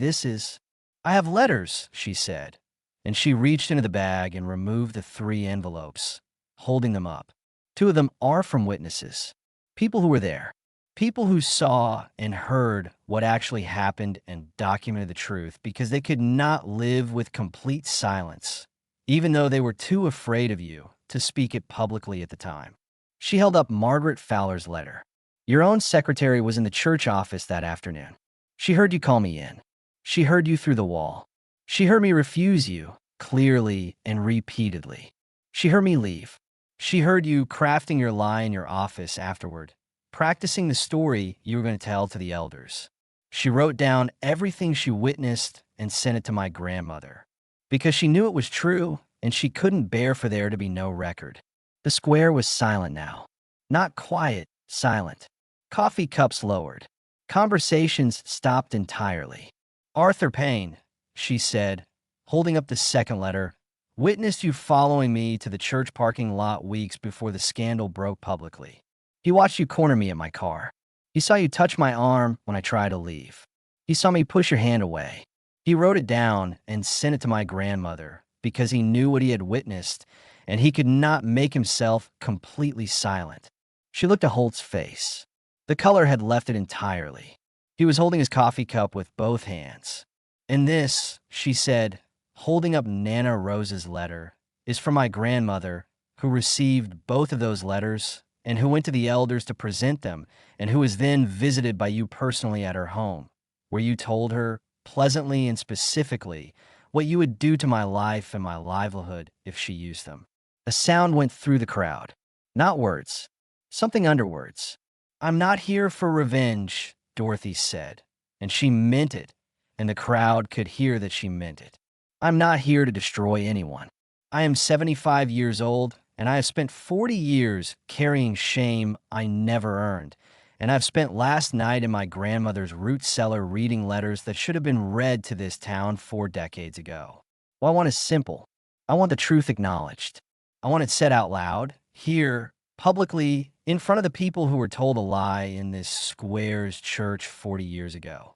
S1: I have letters," she said, and she reached into the bag and removed the 3 envelopes, holding them up. 2 of them are from witnesses, people who were there. People who saw and heard what actually happened and documented the truth because they could not live with complete silence, even though they were too afraid of you to speak it publicly at the time. She held up Margaret Fowler's letter. Your own secretary was in the church office that afternoon. She heard you call me in. She heard you through the wall. She heard me refuse you, clearly and repeatedly. She heard me leave. She heard you crafting your lie in your office afterward, practicing the story you were going to tell to the elders. She wrote down everything she witnessed and sent it to my grandmother, because she knew it was true and she couldn't bear for there to be no record. The square was silent now. Not quiet, silent. Coffee cups lowered. Conversations stopped entirely. Arthur Payne, she said, holding up the second letter, witnessed you following me to the church parking lot weeks before the scandal broke publicly. He watched you corner me in my car. He saw you touch my arm when I tried to leave. He saw me push your hand away. He wrote it down and sent it to my grandmother because he knew what he had witnessed and he could not make himself completely silent. She looked at Holt's face. The color had left it entirely. He was holding his coffee cup with both hands. And this, she said, holding up Nana Rose's letter, is from my grandmother, who received both of those letters and who went to the elders to present them and who was then visited by you personally at her home, where you told her, pleasantly and specifically, what you would do to my life and my livelihood if she used them. A sound went through the crowd. Not words. Something under words. I'm not here for revenge, Dorothy said, and she meant it, and the crowd could hear that she meant it. I'm not here to destroy anyone. I am 75 years old, and I have spent 40 years carrying shame I never earned, and I've spent last night in my grandmother's root cellar reading letters that should have been read to this town 4 decades ago. What I want is simple. I want the truth acknowledged. I want it said out loud, here, publicly, in front of the people who were told a lie in this square's church 40 years ago.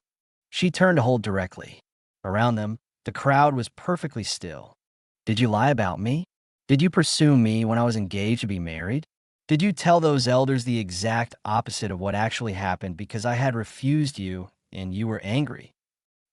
S1: She turned to Holt directly. Around them, the crowd was perfectly still. Did you lie about me? Did you pursue me when I was engaged to be married? Did you tell those elders the exact opposite of what actually happened because I had refused you and you were angry?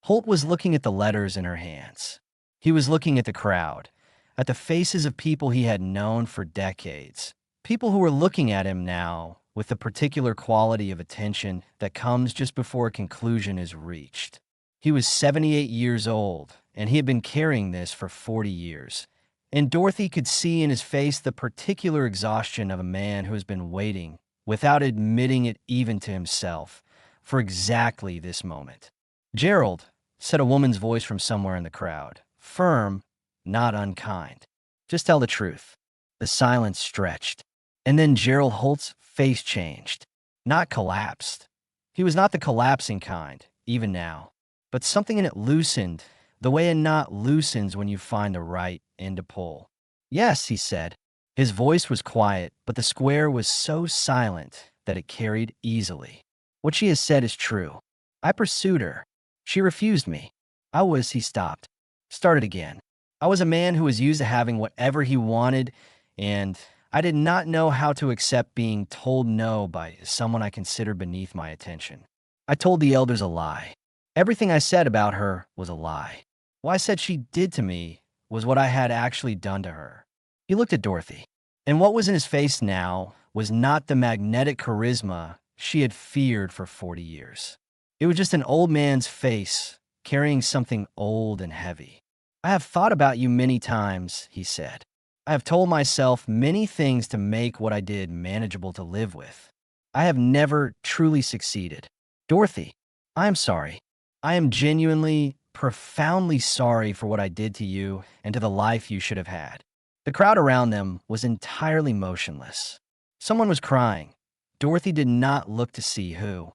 S1: Holt was looking at the letters in her hands. He was looking at the crowd, at the faces of people he had known for decades, people who were looking at him now with the particular quality of attention that comes just before a conclusion is reached. He was 78 years old, and he had been carrying this for 40 years. And Dorothy could see in his face the particular exhaustion of a man who has been waiting, without admitting it even to himself, for exactly this moment. Gerald, said a woman's voice from somewhere in the crowd, firm, not unkind. Just tell the truth. The silence stretched. And then Gerald Holt's face changed. Not collapsed. He was not the collapsing kind, even now. But something in it loosened, the way a knot loosens when you find the right end to pull. Yes, he said. His voice was quiet, but the square was so silent that it carried easily. What she has said is true. I pursued her. She refused me. He stopped. Started again. I was a man who was used to having whatever he wanted, and I did not know how to accept being told no by someone I considered beneath my attention. I told the elders a lie. Everything I said about her was a lie. What I said she did to me was what I had actually done to her. He looked at Dorothy, and what was in his face now was not the magnetic charisma she had feared for 40 years. It was just an old man's face carrying something old and heavy. I have thought about you many times, he said. I have told myself many things to make what I did manageable to live with. I have never truly succeeded. Dorothy, I am sorry. I am genuinely, profoundly sorry for what I did to you and to the life you should have had. The crowd around them was entirely motionless. Someone was crying. Dorothy did not look to see who.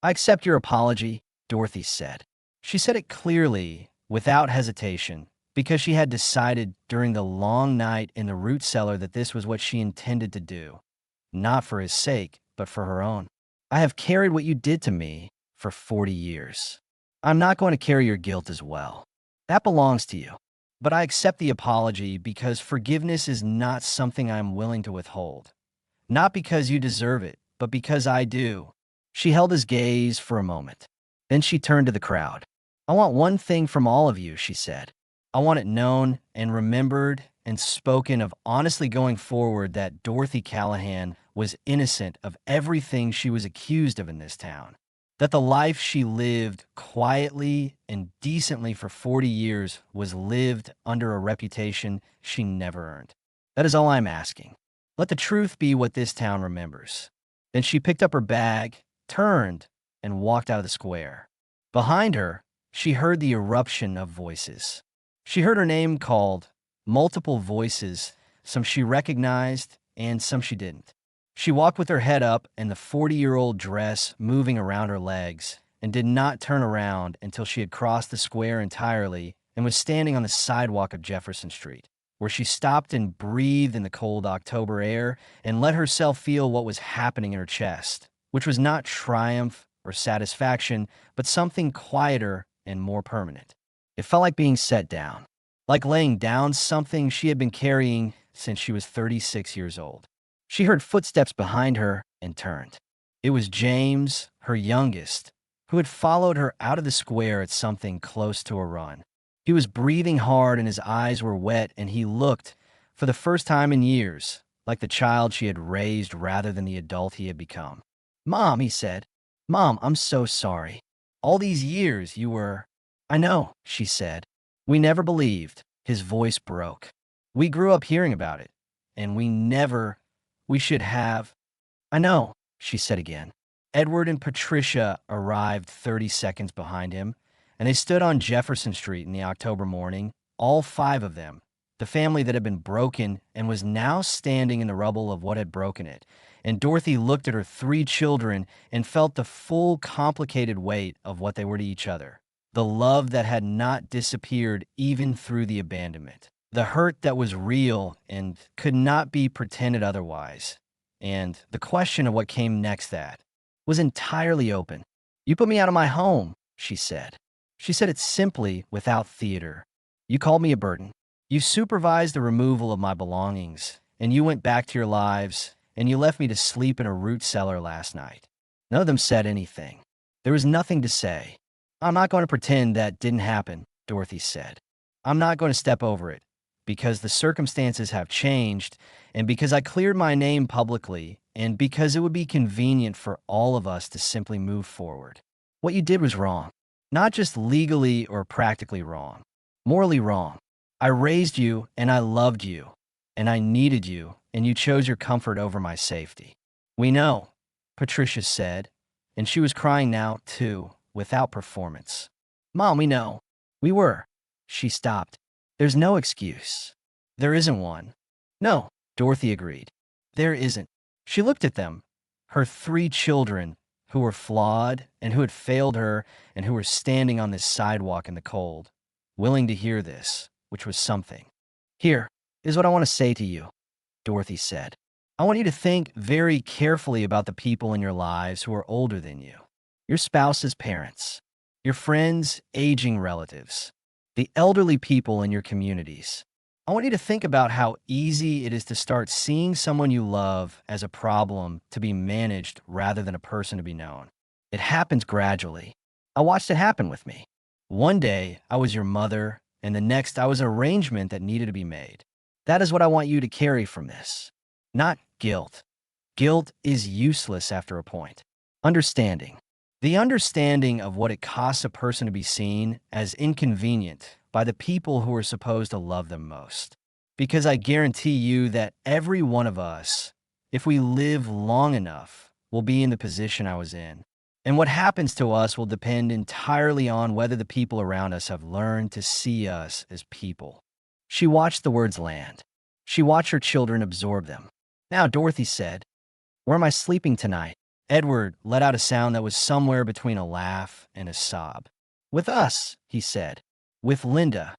S1: I accept your apology, Dorothy said. She said it clearly, without hesitation, because she had decided during the long night in the root cellar that this was what she intended to do, not for his sake, but for her own. I have carried what you did to me for 40 years. I'm not going to carry your guilt as well. That belongs to you. But I accept the apology because forgiveness is not something I am willing to withhold. Not because you deserve it, but because I do. She held his gaze for a moment. Then she turned to the crowd. I want one thing from all of you, she said. I want it known and remembered and spoken of honestly going forward that Dorothy Callahan was innocent of everything she was accused of in this town. That the life she lived quietly and decently for 40 years was lived under a reputation she never earned. That is all I'm asking. Let the truth be what this town remembers. Then she picked up her bag, turned, and walked out of the square. Behind her, she heard the eruption of voices. She heard her name called, multiple voices, some she recognized and some she didn't. She walked with her head up and the 40-year-old dress moving around her legs and did not turn around until she had crossed the square entirely and was standing on the sidewalk of Jefferson Street, where she stopped and breathed in the cold October air and let herself feel what was happening in her chest, which was not triumph or satisfaction, but something quieter and more permanent. It felt like being set down, like laying down something she had been carrying since she was 36 years old. She heard footsteps behind her and turned. It was James, her youngest, who had followed her out of the square at something close to a run. He was breathing hard and his eyes were wet, and he looked, for the first time in years, like the child she had raised rather than the adult he had become. "Mom," he said. "Mom, I'm so sorry. All these years you were—" "I know," she said. "We never believed." His voice broke. "We grew up hearing about it, and we should have—" "I know," she said again. Edward and Patricia arrived 30 seconds behind him, and they stood on Jefferson Street in the October morning, all five of them, the family that had been broken and was now standing in the rubble of what had broken it. And Dorothy looked at her three children and felt the full, complicated weight of what they were to each other. The love that had not disappeared even through the abandonment. The hurt that was real and could not be pretended otherwise. And the question of what came next that was entirely open. "You put me out of my home," she said. She said it simply, without theater. "You called me a burden. You supervised the removal of my belongings, and you went back to your lives, and you left me to sleep in a root cellar last night." None of them said anything. There was nothing to say. "I'm not going to pretend that didn't happen," Dorothy said. "I'm not going to step over it, because the circumstances have changed, and because I cleared my name publicly, and because it would be convenient for all of us to simply move forward. What you did was wrong. Not just legally or practically wrong. Morally wrong. I raised you, and I loved you, and I needed you, and you chose your comfort over my safety." "We know," Patricia said, and she was crying now, too, without performance. "Mom, we know. We were." She stopped. "There's no excuse." "There isn't one." "No," Dorothy agreed. "There isn't." She looked at them, her three children, who were flawed and who had failed her and who were standing on this sidewalk in the cold, willing to hear this, which was something. "Here is what I want to say to you," Dorothy said. "I want you to think very carefully about the people in your lives who are older than you. Your spouse's parents, your friends' aging relatives, the elderly people in your communities. I want you to think about how easy it is to start seeing someone you love as a problem to be managed rather than a person to be known. It happens gradually. I watched it happen with me. One day, I was your mother, and the next, I was an arrangement that needed to be made. That is what I want you to carry from this. Not guilt. Guilt is useless after a point. Understanding. The understanding of what it costs a person to be seen as inconvenient by the people who are supposed to love them most. Because I guarantee you that every one of us, if we live long enough, will be in the position I was in. And what happens to us will depend entirely on whether the people around us have learned to see us as people." She watched the words land. She watched her children absorb them. "Now," Dorothy said, "where am I sleeping tonight?" Edward let out a sound that was somewhere between a laugh and a sob. "With us," he said. "With Linda.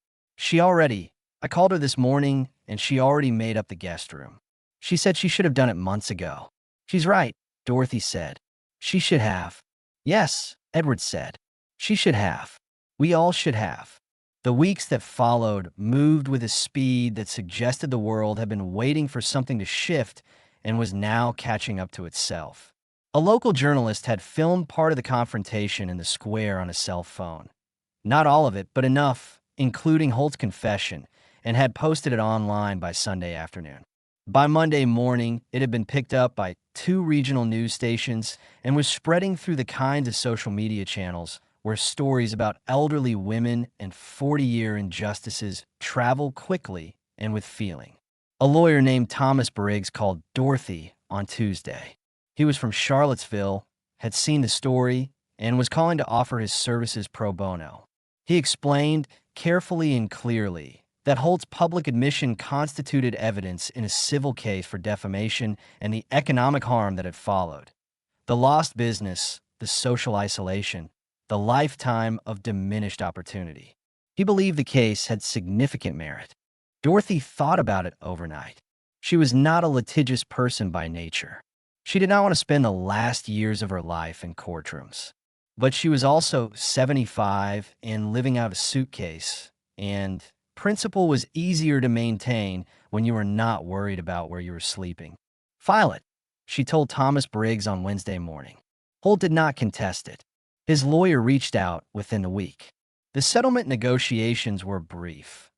S1: I called her this morning, and she already made up the guest room. She said she should have done it months ago." "She's right," Dorothy said. "She should have." "Yes," Edward said. "She should have. We all should have." The weeks that followed moved with a speed that suggested the world had been waiting for something to shift and was now catching up to itself. A local journalist had filmed part of the confrontation in the square on a cell phone. Not all of it, but enough, including Holt's confession, and had posted it online by Sunday afternoon. By Monday morning, it had been picked up by 2 regional news stations and was spreading through the kinds of social media channels where stories about elderly women and 40-year injustices travel quickly and with feeling. A lawyer named Thomas Briggs called Dorothy on Tuesday. He was from Charlottesville, had seen the story, and was calling to offer his services pro bono. He explained, carefully and clearly, that Holt's public admission constituted evidence in a civil case for defamation and the economic harm that had followed. The lost business, the social isolation, the lifetime of diminished opportunity. He believed the case had significant merit. Dorothy thought about it overnight. She was not a litigious person by nature. She did not want to spend the last years of her life in courtrooms. But she was also 75 and living out of a suitcase, and principle was easier to maintain when you were not worried about where you were sleeping. File it, she told Thomas Briggs on Wednesday morning. Holt did not contest it. His lawyer reached out within the week. The settlement negotiations were brief.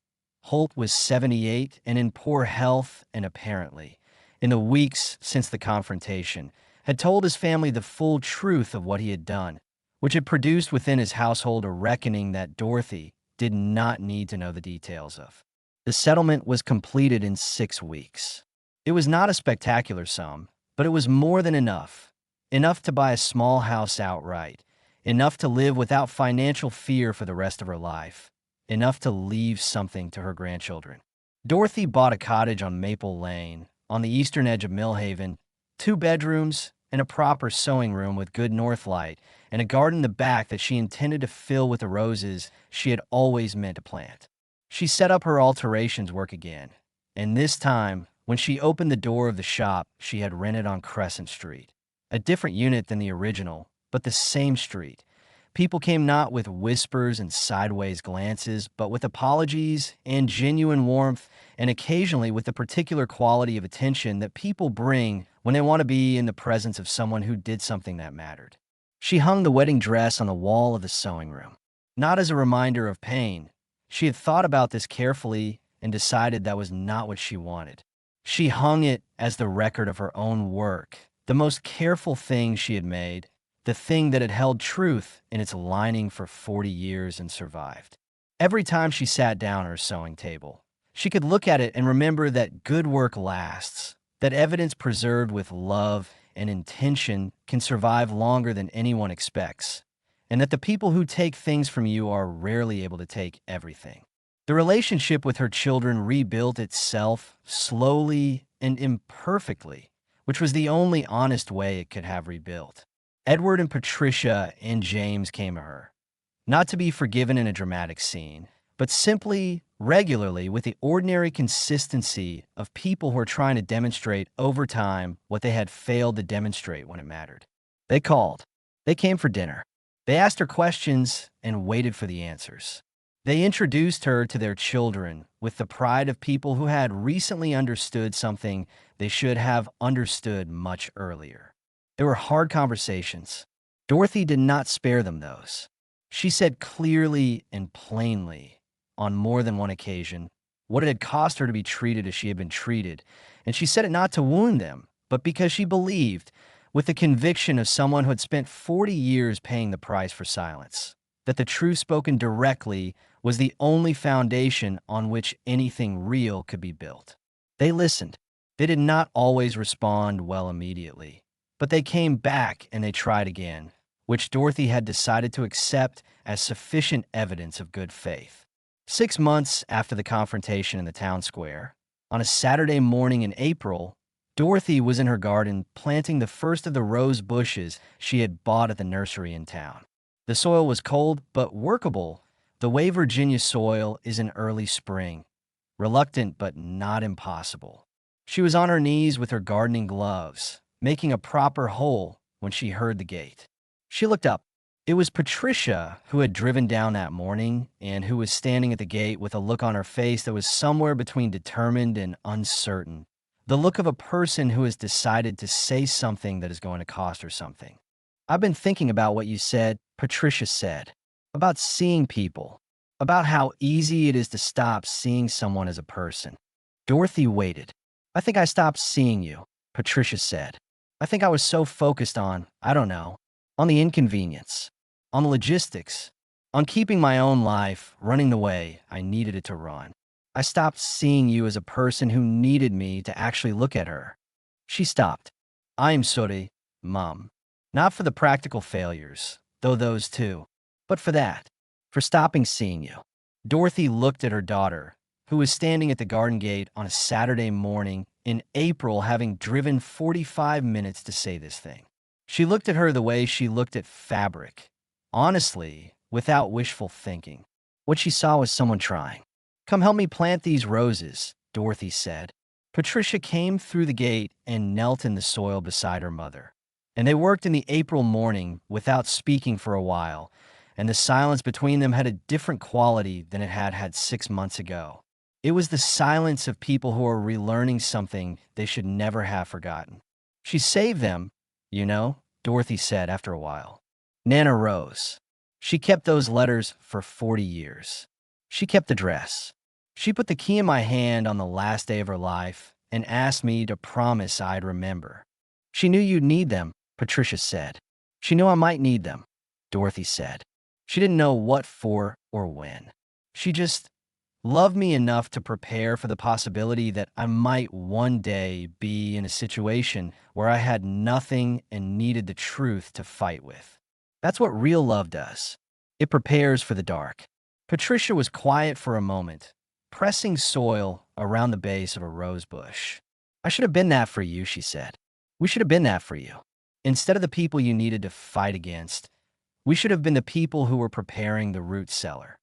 S1: Holt was 78 and in poor health and apparently, in the weeks since the confrontation, had told his family the full truth of what he had done, which had produced within his household a reckoning that Dorothy did not need to know the details of. The settlement was completed in 6 weeks. It was not a spectacular sum, but it was more than enough. Enough to buy a small house outright. Enough to live without financial fear for the rest of her life. Enough to leave something to her grandchildren. Dorothy bought a cottage on Maple Lane, on the eastern edge of Millhaven, 2 bedrooms and a proper sewing room with good north light, and a garden in the back that she intended to fill with the roses she had always meant to plant. She set up her alterations work again, and this time, when she opened the door of the shop she had rented on Crescent Street, a different unit than the original, but the same street, people came not with whispers and sideways glances, but with apologies and genuine warmth, and occasionally with the particular quality of attention that people bring when they want to be in the presence of someone who did something that mattered. She hung the wedding dress on the wall of the sewing room. Not as a reminder of pain. She had thought about this carefully and decided that was not what she wanted. She hung it as the record of her own work, the most careful thing she had made, the thing that had held truth in its lining for 40 years and survived. Every time she sat down at her sewing table, she could look at it and remember that good work lasts, that evidence preserved with love and intention can survive longer than anyone expects, and that the people who take things from you are rarely able to take everything. The relationship with her children rebuilt itself slowly and imperfectly, which was the only honest way it could have rebuilt. Edward and Patricia and James came to her, not to be forgiven in a dramatic scene, but simply, regularly, with the ordinary consistency of people who are trying to demonstrate over time what they had failed to demonstrate when it mattered. They called. They came for dinner. They asked her questions and waited for the answers. They introduced her to their children with the pride of people who had recently understood something they should have understood much earlier. There were hard conversations. Dorothy did not spare them those. She said clearly and plainly, on more than one occasion, what it had cost her to be treated as she had been treated, and she said it not to wound them, but because she believed, with the conviction of someone who had spent 40 years paying the price for silence, that the truth spoken directly was the only foundation on which anything real could be built. They listened. They did not always respond well immediately, but they came back and they tried again, which Dorothy had decided to accept as sufficient evidence of good faith. 6 months after the confrontation in the town square, on a Saturday morning in April, Dorothy was in her garden planting the first of the rose bushes she had bought at the nursery in town. The soil was cold but workable, the way Virginia soil is in early spring, reluctant but not impossible. She was on her knees with her gardening gloves, making a proper hole when she heard the gate. She looked up. It was Patricia who had driven down that morning and who was standing at the gate with a look on her face that was somewhere between determined and uncertain. The look of a person who has decided to say something that is going to cost her something. "I've been thinking about what you said," Patricia said, "about seeing people, about how easy it is to stop seeing someone as a person. Dorothy waited. I think I stopped seeing you, Patricia said. I think I was so focused on, I don't know, on the inconvenience, on the logistics, on keeping my own life running the way I needed it to run. I stopped seeing you as a person who needed me to actually look at her. She stopped. I'm sorry, Mom. Not for the practical failures, though those too, but for that, for stopping seeing you. Dorothy looked at her daughter, who was standing at the garden gate on a Saturday morning in April, having driven 45 minutes to say this thing. She looked at her the way she looked at fabric, honestly, without wishful thinking. What she saw was someone trying. Come help me plant these roses, Dorothy said. Patricia came through the gate and knelt in the soil beside her mother. And they worked in the April morning without speaking for a while, and the silence between them had a different quality than it had 6 months ago. It was the silence of people who are relearning something they should never have forgotten. She saved them, you know, Dorothy said after a while. Nana rose. She kept those letters for 40 years. She kept the dress. She put the key in my hand on the last day of her life and asked me to promise I'd remember. She knew you'd need them, Patricia said. She knew I might need them, Dorothy said. She didn't know what for or when. She just loved me enough to prepare for the possibility that I might one day be in a situation where I had nothing and needed the truth to fight with. That's what real love does. It prepares for the dark. Patricia was quiet for a moment, pressing soil around the base of a rose bush. I should have been that for you, she said. We should have been that for you. Instead of the people you needed to fight against, we should have been the people who were preparing the root cellar.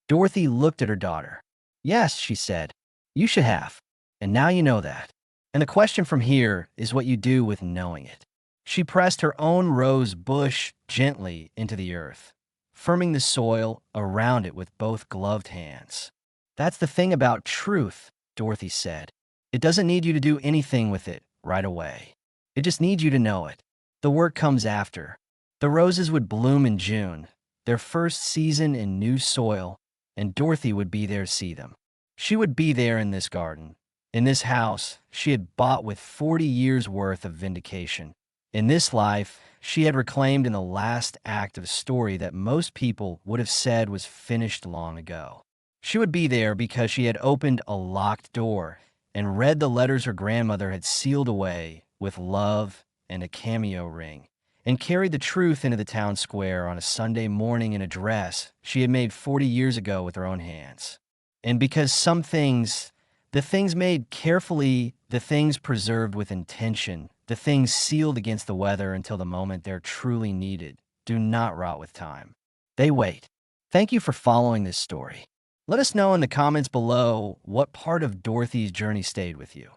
S1: Dorothy looked at her daughter. Yes, she said, you should have. And now you know that. And the question from here is what you do with knowing it. She pressed her own rose bush gently into the earth, firming the soil around it with both gloved hands. That's the thing about truth, Dorothy said. It doesn't need you to do anything with it right away. It just needs you to know it. The work comes after. The roses would bloom in June, their first season in new soil, and Dorothy would be there to see them. She would be there in this garden, in this house she had bought with 40 years' worth of vindication. In this life she had reclaimed in the last act of a story that most people would have said was finished long ago. She would be there because she had opened a locked door and read the letters her grandmother had sealed away with love and a cameo ring, and carried the truth into the town square on a Sunday morning in a dress she had made 40 years ago with her own hands. And because some things, the things made carefully, the things preserved with intention, the things sealed against the weather until the moment they're truly needed, do not rot with time. They wait. Thank you for following this story. Let us know in the comments below what part of Dorothy's journey stayed with you.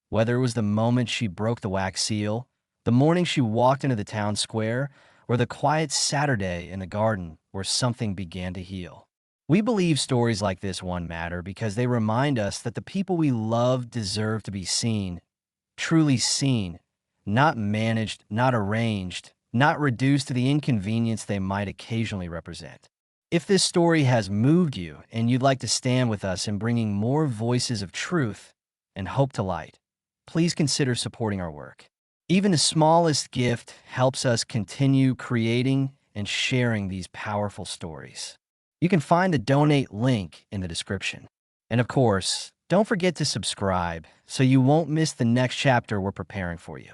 S1: Whether it was the moment she broke the wax seal, the morning she walked into the town square, or the quiet Saturday in the garden where something began to heal. We believe stories like this one matter because they remind us that the people we love deserve to be seen, truly seen, not managed, not arranged, not reduced to the inconvenience they might occasionally represent. If this story has moved you and you'd like to stand with us in bringing more voices of truth and hope to light, please consider supporting our work. Even the smallest gift helps us continue creating and sharing these powerful stories. You can find the donate link in the description. And of course, don't forget to subscribe so you won't miss the next chapter we're preparing for you.